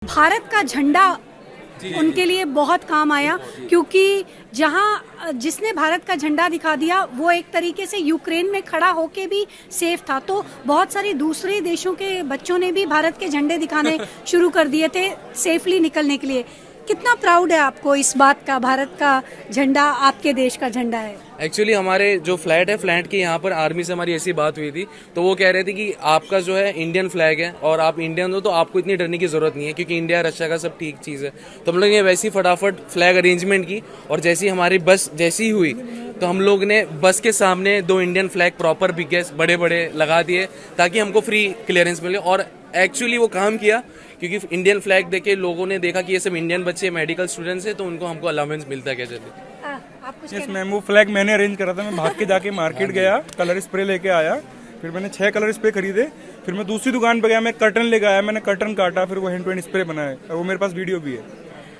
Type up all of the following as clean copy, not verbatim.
भारत का झंडा उनके लिए बहुत काम आया, क्योंकि जहां जिसने भारत का झंडा दिखा दिया वो एक तरीके से यूक्रेन में खड़ा होके भी सेफ था। तो बहुत सारे दूसरे देशों के बच्चों ने भी भारत के झंडे दिखाने शुरू कर दिए थे सेफली निकलने के लिए। कितना प्राउड है आपको इस बात का, भारत का झंडा आपके देश का झंडा है? एक्चुअली हमारे जो फ्लैट है, फ्लैट के यहाँ पर आर्मी से हमारी ऐसी बात हुई थी, तो वो कह रहे थे कि आपका जो है इंडियन फ्लैग है और आप इंडियन हो तो आपको इतनी डरने की जरूरत नहीं है, क्योंकि इंडिया रशिया का सब ठीक चीज़ है। तो हम लोग ने वैसी फटाफट फ्लैग अरेंजमेंट की और जैसी हमारी बस जैसी हुई तो हम लोग ने बस के सामने 2 इंडियन फ्लैग प्रॉपर बिगेस्ट बड़े बड़े लगा दिए ताकि हमको फ्री क्लियरेंस मिले। और एक्चुअली वो काम किया, क्योंकि इंडियन फ्लैग देखे लोगों ने देखा कि ये सब इंडियन बच्चे मेडिकल स्टूडेंट्स हैं, तो उनको हमको अलाउंस मिलता है। क्या चलिए यस मैम, वो फ्लैग मैंने अरेंज करा था। मैं भाग के जाके मार्केट गया, कलर स्प्रे लेके आया, फिर मैंने 6 कलर स्प्रे खरीदे। फिर मैं दूसरी दुकान पे गया, मैं कर्टन लेके आया, मैंने कर्टन काटा, फिर वो हैंड टू हैंड स्प्रे बनाए और वो मेरे पास वीडियो भी है।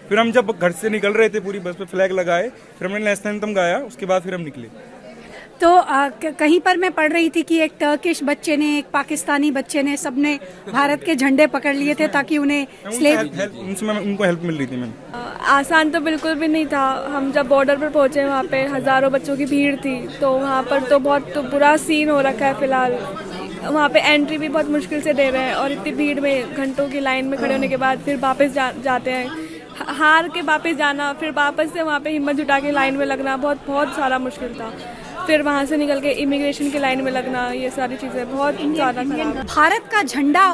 फिर हम जब घर से निकल रहे थे पूरी बस पे फ्लैग लगाए, फिर हमने नेशनल एंथम गाया, उसके बाद फिर हम निकले। तो कहीं पर मैं पढ़ रही थी कि एक टर्किश बच्चे ने, एक पाकिस्तानी बच्चे ने, सबने भारत के झंडे पकड़ लिए थे ताकि उन्हें उनको हेल्प मिल रही थी। मैम आसान तो बिल्कुल भी नहीं था। हम जब बॉर्डर पर पहुंचे वहाँ पे हज़ारों बच्चों की भीड़ थी, तो वहाँ पर तो बहुत बुरा सीन हो रखा है फिलहाल। वहाँ पे एंट्री भी बहुत मुश्किल से दे रहे हैं और इतनी भीड़ में घंटों की लाइन में खड़े होने के बाद फिर वापस जाते हैं, हार के वापस जाना, फिर वापस से वहाँ पे हिम्मत जुटा के लाइन में लगना बहुत सारा मुश्किल था। फिर वहाँ से निकल के इमिग्रेशन की लाइन में लगना, ये सारी चीज़ें बहुत ज़्यादा खराब। भारत का झंडा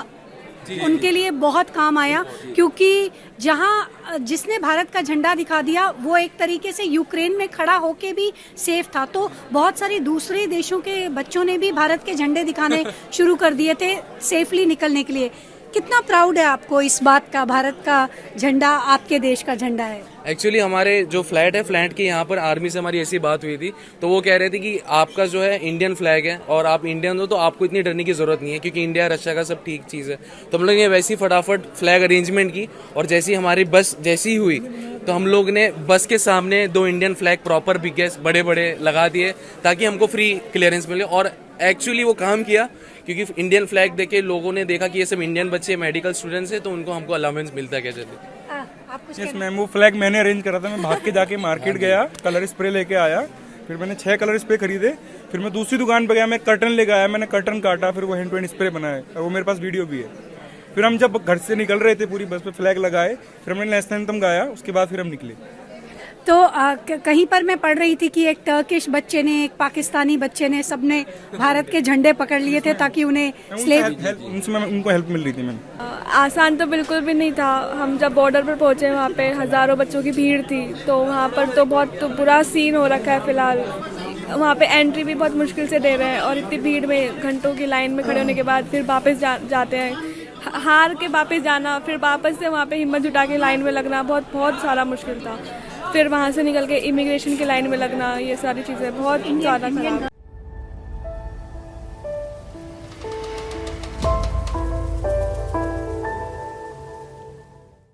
उनके लिए बहुत काम आया, क्योंकि जहां जिसने भारत का झंडा दिखा दिया वो एक तरीके से यूक्रेन में खड़ा होके भी सेफ था। तो बहुत सारे दूसरे देशों के बच्चों ने भी भारत के झंडे दिखाने शुरू कर दिए थे सेफली निकलने के लिए। कितना प्राउड है आपको इस बात का, भारत का झंडा आपके देश का झंडा है? एक्चुअली हमारे जो फ्लैट है, फ्लैट के यहाँ पर आर्मी से हमारी ऐसी बात हुई थी, तो वो कह रहे थे कि आपका जो है इंडियन फ्लैग है और आप इंडियन हो तो आपको इतनी डरने की जरूरत नहीं है, क्योंकि इंडिया रशिया का सब ठीक चीज़ है। तो हम लोग ने वैसी फटाफट फ्लैग अरेंजमेंट की और जैसी हमारी बस जैसी हुई तो हम लोग ने बस के सामने 2 इंडियन फ्लैग प्रॉपर बिगेस्ट बड़े बड़े लगा दिए ताकि हमको फ्री क्लियरेंस मिले। और एक्चुअली वो काम किया, क्योंकि इंडियन फ्लैग देखे लोगों ने देखा कि ये सब इंडियन बच्चे मेडिकल स्टूडेंट्स हैं, तो उनको हमको अलाउंस मिलता है। क्या चलिए यस मैम, वो फ्लैग मैंने अरेंज करा था। मैं भाग के जाके मार्केट गया, कलर स्प्रे लेके आया, फिर मैंने 6 कलर स्प्रे खरीदे। फिर मैं दूसरी दुकान पे गया, मैं कर्टन लेके आया, मैंने कर्टन काटा, फिर वो हैंड टू हैंड स्प्रे बनाए और वो मेरे पास वीडियो भी है। फिर हम जब घर से निकल रहे थे पूरी बस पे फ्लैग लगाए, फिर हमने नेशनल एंथम गाया, उसके बाद फिर हम निकले। तो कहीं पर मैं पढ़ रही थी कि एक टर्किश बच्चे ने, एक पाकिस्तानी बच्चे ने, सबने भारत के झंडे पकड़ लिए थे ताकि उन्हें उनको हेल्प मिल रही थी। मैम आसान तो बिल्कुल भी नहीं था। हम जब बॉर्डर पर पहुंचे वहाँ पे हज़ारों बच्चों की भीड़ थी, तो वहाँ पर तो बहुत बुरा सीन हो रखा है फिलहाल। वहाँ पे एंट्री भी बहुत मुश्किल से दे रहे हैं और इतनी भीड़ में घंटों की लाइन में खड़े होने के बाद फिर वापस जाते हैं, हार के वापस जाना, फिर वापस से वहाँ पे हिम्मत जुटा के लाइन में लगना, बहुत सारा मुश्किल था। फिर वहाँ से निकल के इमिग्रेशन की लाइन में लगना, ये सारी चीज़ें बहुत ज़्यादा खराब।